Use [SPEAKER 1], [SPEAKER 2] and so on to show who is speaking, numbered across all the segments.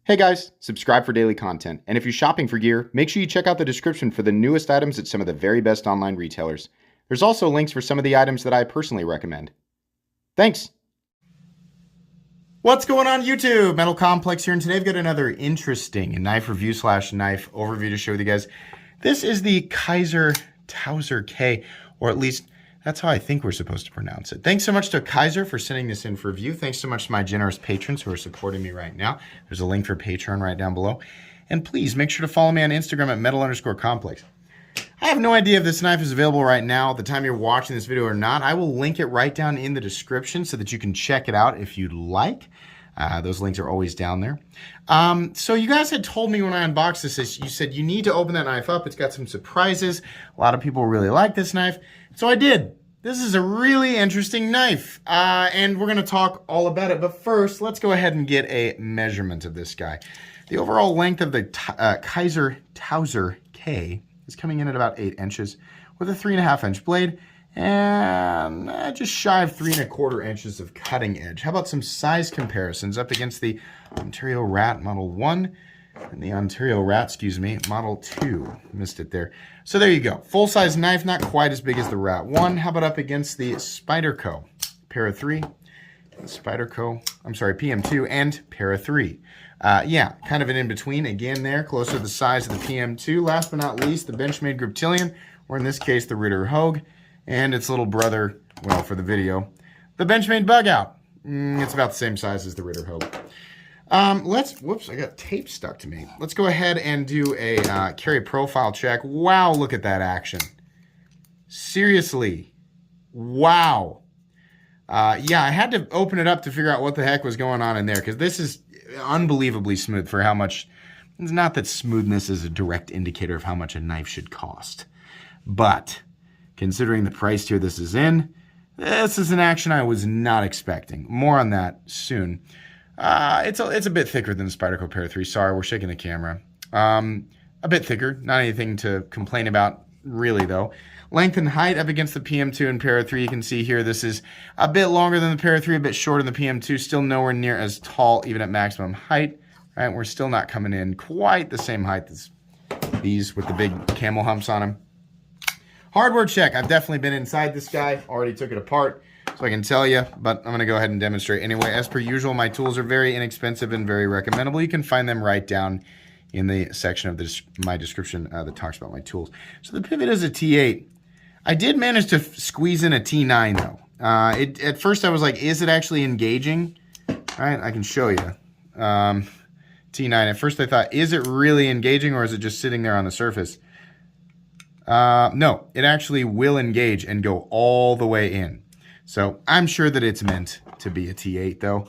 [SPEAKER 1] Hey guys, subscribe for daily content, and if you're shopping for gear, make sure you check out the description for the newest items at some of the very best online retailers. There's also links for some of the items that I personally recommend. Thanks! What's going on YouTube? Metal Complex here, and today I've got another interesting knife review / knife overview to share with you guys. This is the Kizer Towser K, or at least that's how I think we're supposed to pronounce it. Thanks so much to Kizer for sending this in for review. Thanks so much to my generous patrons who are supporting me right now. There's a link for Patreon right down below. And please make sure to follow me on Instagram at metal_complex. I have no idea if this knife is available right now at the time you're watching this video or not. I will link it right down in the description so that you can check it out if you'd like. Those links are always down there. So you guys had told me when I unboxed this, you said you need to open that knife up. It's got some surprises. A lot of people really like this knife. So I did. This is a really interesting knife, and we're going to talk all about it. But first, let's go ahead and get a measurement of this guy. The overall length of the Kizer Towser K is coming in at about 8 inches with a 3.5-inch blade and just shy of 3.25 inches of cutting edge. How about some size comparisons up against the Ontario Rat Model 1 and the Ontario Rat, Model 2. Missed it there. So there you go. Full-size knife, not quite as big as the Rat 1. How about up against the Spyderco Para 3, PM2 and Para 3. Yeah, kind of an in-between. Again there, closer to the size of the PM2. Last but not least, the Benchmade Griptilian, or in this case, the Ritter Hogue, and its little brother, well, for the video, the Benchmade Bug Out. It's about the same size as the Ritter Hogue. Whoops, I got tape stuck to me. Let's go ahead and do a carry profile check. Wow, look at that action. Seriously. Wow. Yeah, I had to open it up to figure out what the heck was going on in there, because this is unbelievably smooth for how much. It's not that smoothness is a direct indicator of how much a knife should cost, but considering the price tier this is in, this is an action I was not expecting. More on that soon. It's a bit thicker than the Spyderco Para 3. Sorry, we're shaking the camera. A bit thicker. Not anything to complain about, really, though. Length and height up against the PM2 and Para 3. You can see here this is a bit longer than the Para 3, a bit shorter than the PM2. Still nowhere near as tall, even at maximum height. Right? We're still not coming in quite the same height as these with the big camel humps on them. Hardware check. I've definitely been inside this guy. Already took it apart, so I can tell you, but I'm going to go ahead and demonstrate anyway. As per usual, my tools are very inexpensive and very recommendable. You can find them right down in the section of my description that talks about my tools. So the pivot is a T8. I did manage to squeeze in a T9 though. At first I was like, is it actually engaging? All right, I can show you. T9. At first I thought, is it really engaging or is it just sitting there on the surface? No, it actually will engage and go all the way in. So I'm sure that it's meant to be a T8 though.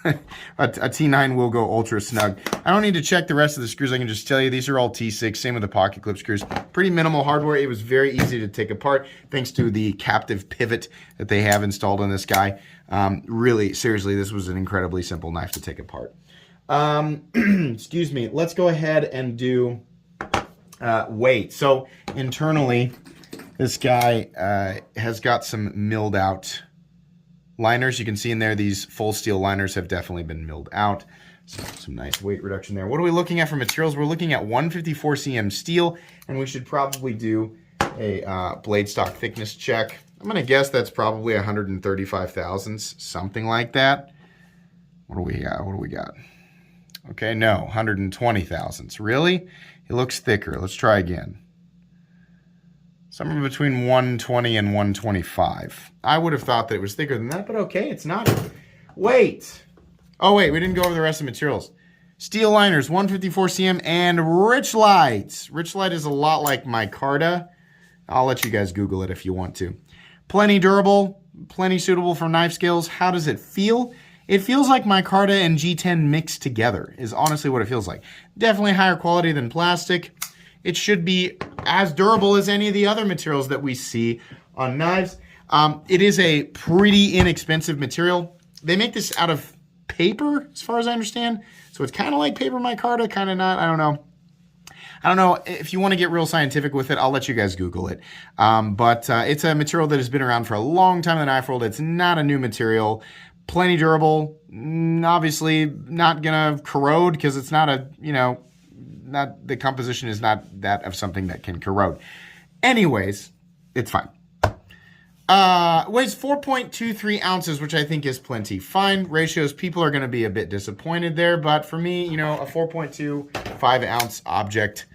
[SPEAKER 1] a T9 will go ultra snug. I don't need to check the rest of the screws. I can just tell you these are all T6. Same with the pocket clip screws. Pretty minimal hardware. It was very easy to take apart thanks to the captive pivot that they have installed on this guy. Really, seriously, this was an incredibly simple knife to take apart. Excuse me. Let's go ahead and do weight. So internally, this guy has got some milled out liners. You can see in there these full steel liners have definitely been milled out. So some nice weight reduction there. What are we looking at for materials? We're looking at 154 cm steel, and we should probably do a blade stock thickness check. I'm going to guess that's probably 135 thousandths, something like that. What do we got? What do we got? Okay, no, 120 thousandths. Really? It looks thicker. Let's try again. Somewhere between 120 and 125. I would have thought that it was thicker than that, but okay, it's not. Wait. Oh, wait, we didn't go over the rest of the materials. Steel liners, 154 cm, and Richlite. Richlite is a lot like micarta. I'll let you guys Google it if you want to. Plenty durable, plenty suitable for knife skills. How does it feel? It feels like micarta and G10 mixed together, is honestly what it feels like. Definitely higher quality than plastic. It should be as durable as any of the other materials that we see on knives. It is a pretty inexpensive material. They make this out of paper, as far as I understand. So it's kind of like paper micarta, kind of not. I don't know. I don't know if you want to get real scientific with it. I'll let you guys Google it. But it's a material that has been around for a long time in the knife world. It's not a new material. plenty durable. Obviously not gonna corrode because it's not a, not the composition is not that of something that can corrode. Anyways, it's fine. Weighs 4.23 ounces, which I think is plenty. Fine ratios. People are going to be a bit disappointed there, but for me, a 4.25 ounce object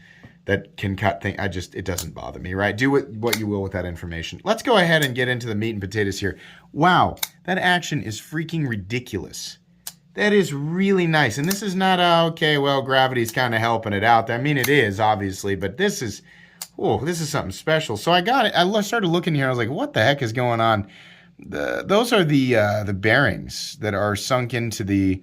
[SPEAKER 1] that can cut things, it doesn't bother me, right? Do what you will with that information. Let's go ahead and get into the meat and potatoes here. Wow, that action is freaking ridiculous. That is really nice. And this is not, okay, well, gravity's kind of helping it out. I mean, it is, obviously, but this is something special. So I got it. I started looking here. I was like, what the heck is going on? Those are the bearings that are sunk into the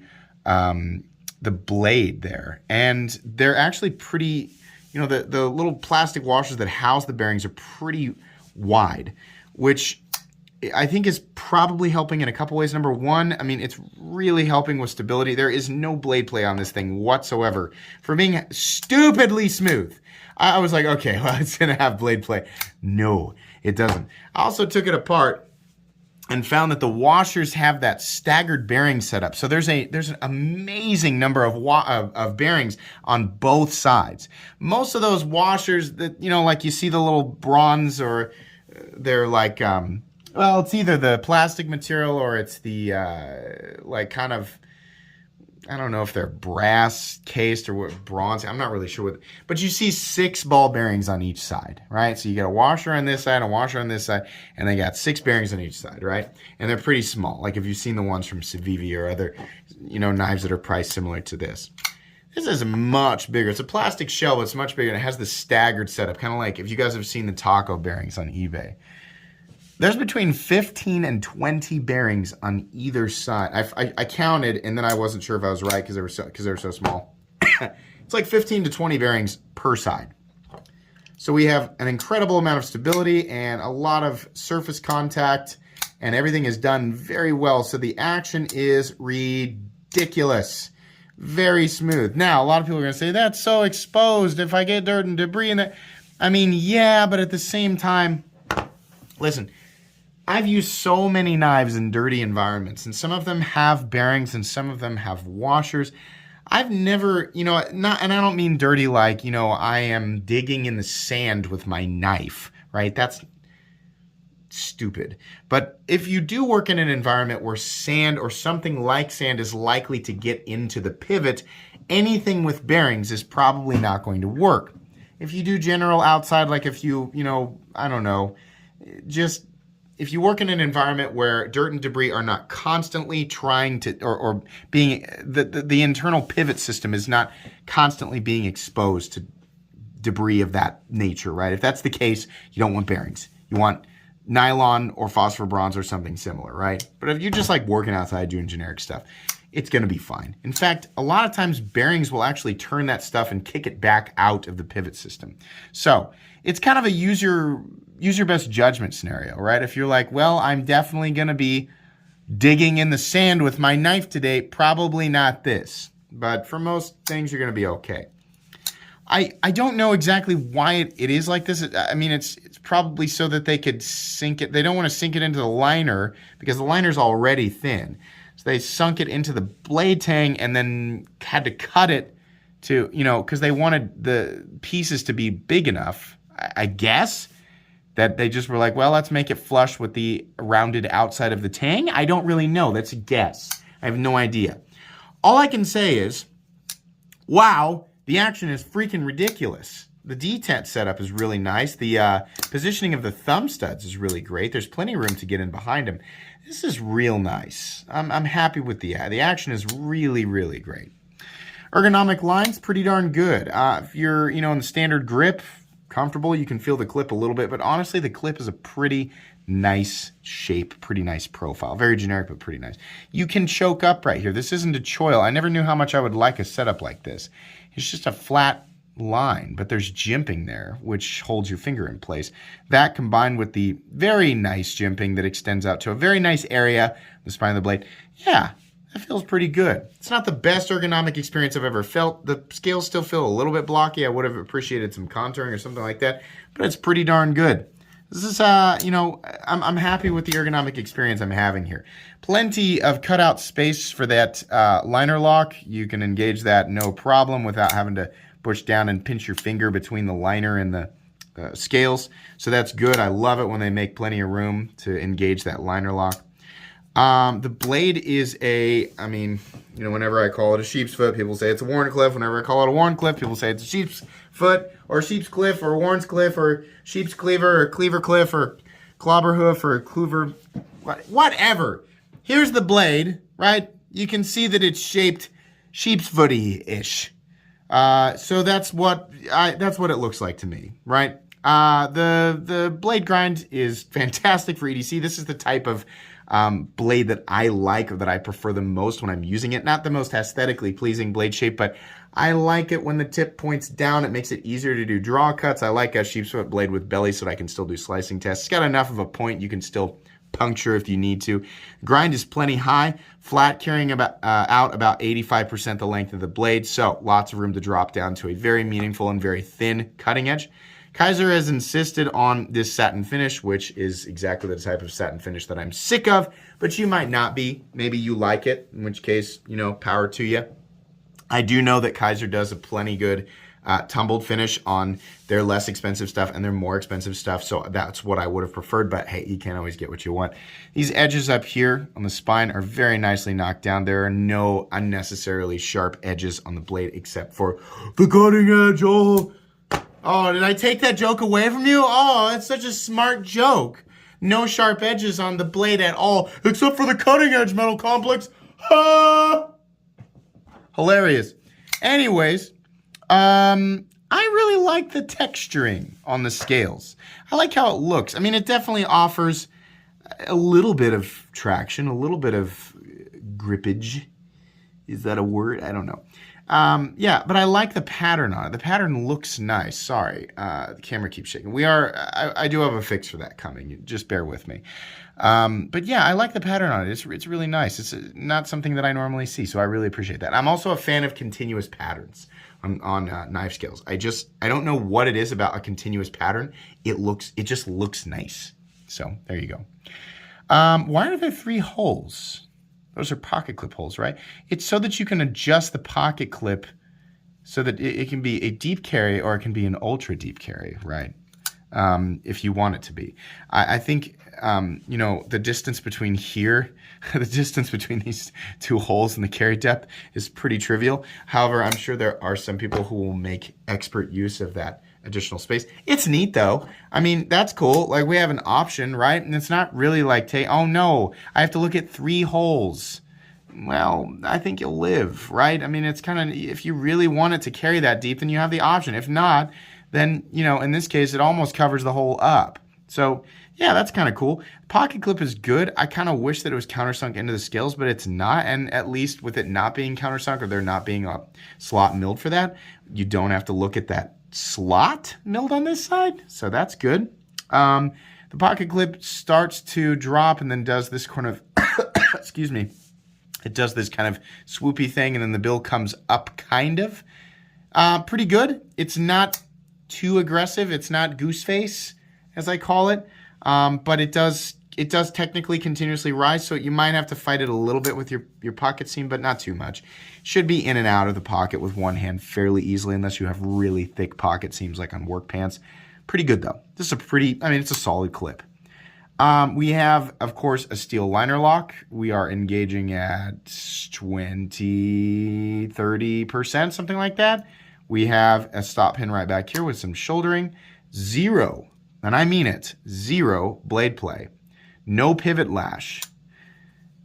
[SPEAKER 1] blade there. And they're actually pretty, the little plastic washers that house the bearings are pretty wide, which I think is probably helping in a couple ways. Number one, I mean, it's really helping with stability. There is no blade play on this thing whatsoever for being stupidly smooth. I was like, okay, well, it's going to have blade play. No, it doesn't. I also took it apart and found that the washers have that staggered bearing setup. So there's an amazing number of bearings on both sides. Most of those washers that, like you see the little bronze, or they're like, well, it's either the plastic material or it's the like kind of, I don't know if they're brass cased or what, bronze. I'm not really sure what, but you see 6 ball bearings on each side, right? So you got a washer on this side, a washer on this side, and they got 6 bearings on each side, right? And they're pretty small. Like if you've seen the ones from Civivi or other, knives that are priced similar to this. This is much bigger. It's a plastic shell, but it's much bigger, and it has the staggered setup, kind of like if you guys have seen the taco bearings on eBay. There's between 15 and 20 bearings on either side. I counted, and then I wasn't sure if I was right because they were so small. It's like 15 to 20 bearings per side. So we have an incredible amount of stability and a lot of surface contact, and everything is done very well. So the action is ridiculous. Very smooth. Now, a lot of people are going to say, that's so exposed if I get dirt and debris in it. I mean, yeah, but at the same time, listen, I've used so many knives in dirty environments, and some of them have bearings and some of them have washers. I've never, and I don't mean dirty like, I am digging in the sand with my knife, right? That's stupid. But if you do work in an environment where sand or something like sand is likely to get into the pivot, anything with bearings is probably not going to work. If you do general outside, like if you, I don't know, just if you work in an environment where dirt and debris are not constantly trying to, or being, the internal pivot system is not constantly being exposed to debris of that nature, right? If that's the case, you don't want bearings. You want nylon or phosphor bronze or something similar, right? But if you're just like working outside doing generic stuff, it's going to be fine. In fact, a lot of times bearings will actually turn that stuff and kick it back out of the pivot system. So it's kind of a use your best judgment scenario, right? If you're like, well, I'm definitely going to be digging in the sand with my knife today, probably not this. But for most things, you're going to be okay. I don't know exactly why it is like this. I mean, it's probably so that they could sink it. They don't want to sink it into the liner because the liner's already thin. So they sunk it into the blade tang and then had to cut it to, because they wanted the pieces to be big enough, I guess, that they just were like, well, let's make it flush with the rounded outside of the tang. I don't really know. That's a guess. I have no idea. All I can say is, wow, the action is freaking ridiculous. The detent setup is really nice. The positioning of the thumb studs is really great. There's plenty of room to get in behind them. This is real nice. I'm happy with the action is really, really great. Ergonomic lines, pretty darn good. If you're, in the standard grip, comfortable, you can feel the clip a little bit, but honestly, the clip is a pretty nice shape, pretty nice profile. Very generic, but pretty nice. You can choke up right here. This isn't a choil. I never knew how much I would like a setup like this. It's just a flat line, but there's jimping there, which holds your finger in place. That combined with the very nice jimping that extends out to a very nice area, the spine of the blade, yeah, that feels pretty good. It's not the best ergonomic experience I've ever felt. The scales still feel a little bit blocky. I would have appreciated some contouring or something like that, but it's pretty darn good. This is, you know, I'm happy with the ergonomic experience I'm having here. Plenty of cutout space for that liner lock. You can engage that no problem without having to push down and pinch your finger between the liner and the scales. So that's good. I love it when they make plenty of room to engage that liner lock. The blade is I mean, you know, whenever I call it a sheep's foot, people say it's a Wharncliffe. Whenever I call it a Wharncliffe, people say it's a sheep's foot or sheep's cliff or Warnscliffe or sheep's cleaver or cleaver cliff or clobberhoof or clover, whatever. Here's the blade, right? You can see that it's shaped sheep's footy-ish. So that's what it looks like to me, right? The blade grind is fantastic for EDC. This is the type of blade that I like, or that I prefer the most when I'm using it. Not the most aesthetically pleasing blade shape, but I like it when the tip points down. It makes it easier to do draw cuts. I like a sheep's foot blade with belly so that I can still do slicing tests. It's got enough of a point you can still puncture if you need to. Grind is plenty high, flat, carrying out about 85% the length of the blade, so lots of room to drop down to a very meaningful and very thin cutting edge. Kizer has insisted on this satin finish, which is exactly the type of satin finish that I'm sick of, but you might not be. Maybe you like it, in which case, you know, power to you. I do know that Kizer does a plenty good tumbled finish on their less expensive stuff and their more expensive stuff, so that's what I would have preferred, but hey, you can't always get what you want. These edges up here on the spine are very nicely knocked down. There are no unnecessarily sharp edges on the blade except for the cutting edge. Oh, did I take that joke away from you? Oh, it's such a smart joke. No sharp edges on the blade at all, except for the cutting edge metal complex. Ah! Hilarious. Anyways, I really like the texturing on the scales. I like how it looks. I mean, it definitely offers a little bit of traction, a little bit of grippage. Is that a word? I don't know. Yeah, but I like the pattern on it. The pattern looks nice. Sorry, the camera keeps shaking. I do have a fix for that coming. Just bear with me. But yeah, I like the pattern on it. It's really nice. It's not something that I normally see, so I really appreciate that. I'm also a fan of continuous patterns on knife scales. I don't know what it is about a continuous pattern. It just looks nice. So there you go. Why are there 3 holes? Those are pocket clip holes, right? It's so that you can adjust the pocket clip so that it can be a deep carry or it can be an ultra deep carry, right? If you want it to be. I think, you know, the distance between here, the distance between these 2 holes in the carry depth is pretty trivial. However, I'm sure there are some people who will make expert use of that additional space. It's neat though. I mean, that's cool. Like, we have an option, right? And it's not really like, oh no, I have to look at 3 holes. Well, I think you'll live, right? I mean, it's kind of, if you really want it to carry that deep, then you have the option. If not, then, you know, in this case, it almost covers the hole up. So yeah, that's kind of cool. Pocket clip is good. I kind of wish that it was countersunk into the scales, but it's not. And at least with it not being countersunk, or there not being a slot milled for that, you don't have to look at that slot milled on this side, so that's good. The pocket clip starts to drop and then does this kind of excuse me, it does this kind of swoopy thing, and then the bill comes up kind of. Pretty good. It's not too aggressive. It's not goose face, as I call it, but it does technically continuously rise, so you might have to fight it a little bit with your pocket seam, but not too much. Should be in and out of the pocket with one hand fairly easily, unless you have really thick pocket seams like on work pants. Pretty good though. This is it's a solid clip. We have, of course, a steel liner lock. We are engaging at 20-30%, something like that. We have a stop pin right back here with some shouldering. 0, and I mean it, 0 blade play. No pivot lash.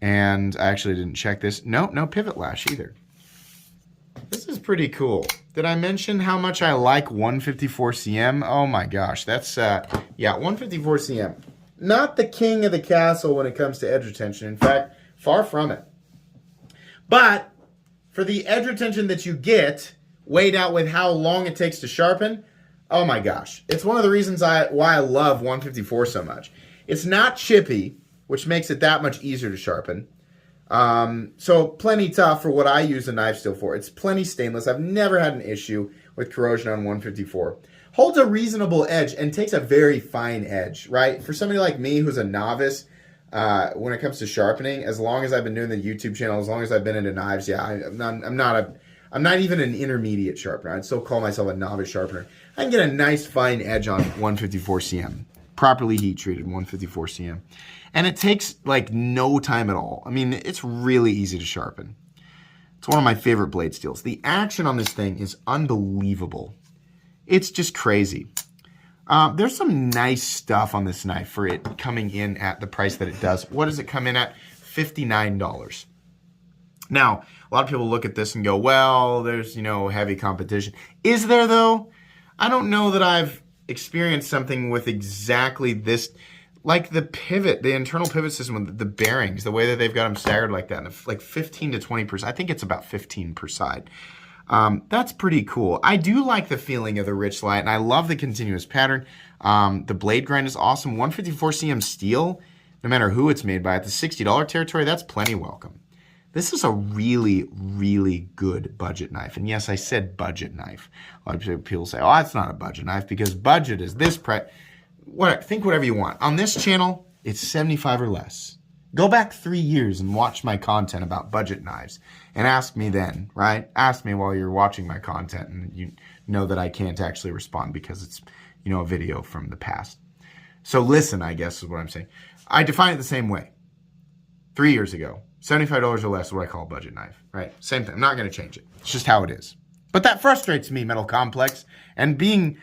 [SPEAKER 1] And I actually didn't check this. No pivot lash either. This is pretty cool. Did I mention how much I like 154 cm? Oh my gosh, that's, yeah, 154 cm. Not the king of the castle when it comes to edge retention. In fact, far from it. But for the edge retention that you get, weighed out with how long it takes to sharpen, oh my gosh. It's one of the reasons why I love 154 so much. It's not chippy, which makes it that much easier to sharpen. So plenty tough for what I use a knife steel for. It's plenty stainless. I've never had an issue with corrosion on 154. holds a reasonable edge and takes a very fine edge, right? For somebody like me who's a novice, when it comes to sharpening, as long as I've been doing the YouTube channel, as long as I've been into knives, yeah, I'm not even an intermediate sharpener. I'd still call myself a novice sharpener. I can get a nice fine edge on 154 cm, properly heat treated 154 cm. And it takes like no time at all. I mean, it's really easy to sharpen. It's one of my favorite blade steels. The action on this thing is unbelievable. It's just crazy. There's some nice stuff on this knife for it coming in at the price that it does. What does it come in at? $59. Now, a lot of people look at this and go, well, there's, heavy competition. Is there, though? I don't know that I've experienced something with exactly this, like the pivot, the internal pivot system with the bearings, the way that they've got them staggered like that, like 15 to 20%. I think it's about 15 per side. That's pretty cool. I do like the feeling of the rich light, and I love the continuous pattern. The blade grind is awesome. 154 cm steel, no matter who it's made by, at the $60 territory, that's plenty welcome. This is a really, really good budget knife. And yes, I said budget knife. A lot of people say, oh, it's not a budget knife because budget is this price. Think whatever you want. On this channel, it's 75 or less. Go back 3 years and watch my content about budget knives and ask me then, right? Ask me while you're watching my content, and you know that I can't actually respond because it's, a video from the past. So listen, I guess is what I'm saying. I define it the same way. 3 years ago, $75 or less is what I call a budget knife, right? Same thing. I'm not going to change it. It's just how it is. But that frustrates me, Metal Complex. And being,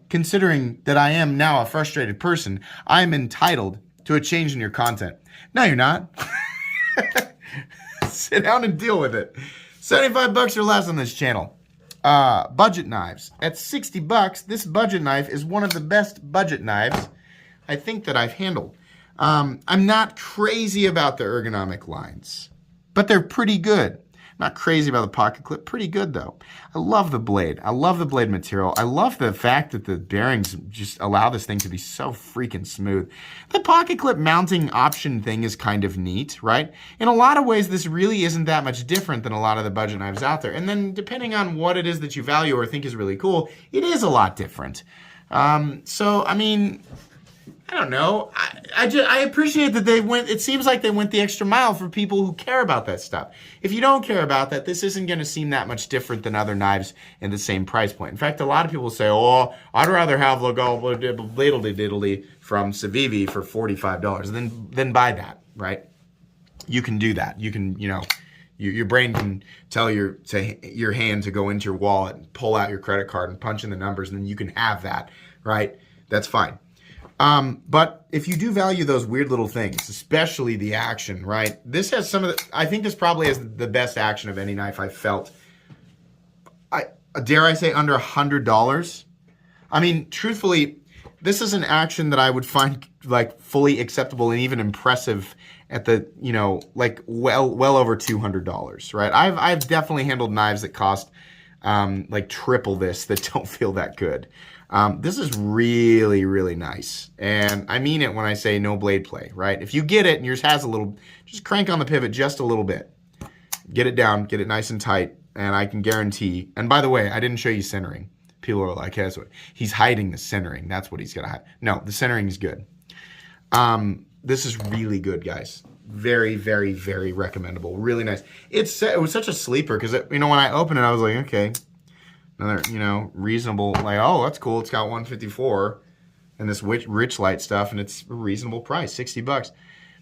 [SPEAKER 1] considering that I am now a frustrated person, I'm entitled to a change in your content. No, you're not. Sit down and deal with it. 75 bucks or less on this channel. Budget knives. At 60 bucks, this budget knife is one of the best budget knives I think that I've handled. I'm not crazy about the ergonomic lines, but they're pretty good. Not crazy about the pocket clip, pretty good though. I love the blade. I love the blade material. I love the fact that the bearings just allow this thing to be so freaking smooth. The pocket clip mounting option thing is kind of neat, right? In a lot of ways, this really isn't that much different than a lot of the budget knives out there. And then depending on what it is that you value or think is really cool, it is a lot different. So, I mean, I don't know. I appreciate that they went, it seems like they went the extra mile for people who care about that stuff. If you don't care about that, this isn't going to seem that much different than other knives in the same price point. In fact, a lot of people say, oh, I'd rather have the ladle-diddly from Civivi for $45. Then buy that, right? You can do that. You can, your brain can tell your hand to go into your wallet and pull out your credit card and punch in the numbers, and then you can have that, right? That's fine. But if you do value those weird little things, especially the action, right? This has some of the, I think this probably has the best action of any knife I've felt. Dare I say under $100? I mean, truthfully, this is an action that I would find like fully acceptable and even impressive at the, like well over $200, right? I've definitely handled knives that cost, like triple this that don't feel that good. This is really, really nice. And I mean it when I say no blade play, right? If you get it and yours has a little, just crank on the pivot just a little bit. Get it down, get it nice and tight, and I can guarantee, and by the way, I didn't show you centering. People are like, hey, he's hiding the centering. That's what he's going to hide. No, the centering is good. This is really good, guys. Very, very, very recommendable. Really nice. It was such a sleeper because, when I opened it, I was like, okay. Another, reasonable, like, oh, that's cool. It's got 154 and this rich light stuff, and it's a reasonable price, 60 bucks.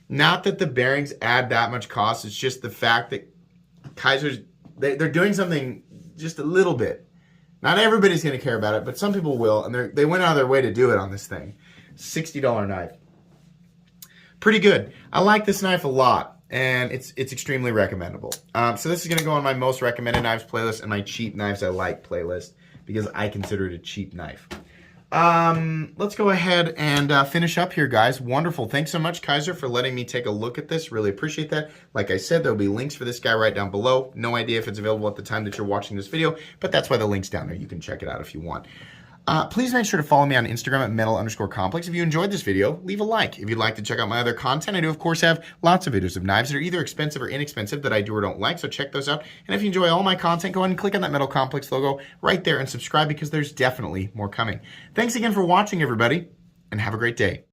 [SPEAKER 1] Not that the bearings add that much cost. It's just the fact that Kizer's, they're doing something just a little bit. Not everybody's going to care about it, but some people will, and they went out of their way to do it on this thing. $60 knife. Pretty good. I like this knife a lot. And it's extremely recommendable. So this is going to go on my most recommended knives playlist and my cheap knives I like playlist because I consider it a cheap knife. Let's go ahead and finish up here, guys. Wonderful. Thanks so much, Kizer, for letting me take a look at this. Really appreciate that. Like I said, there'll be links for this guy right down below. No idea if it's available at the time that you're watching this video, but that's why the link's down there. You can check it out if you want. Please make sure to follow me on Instagram at metal_complex. If you enjoyed this video, leave a like. If you'd like to check out my other content, I do, of course, have lots of videos of knives that are either expensive or inexpensive that I do or don't like, so check those out. And if you enjoy all my content, go ahead and click on that Metal Complex logo right there and subscribe because there's definitely more coming. Thanks again for watching, everybody, and have a great day.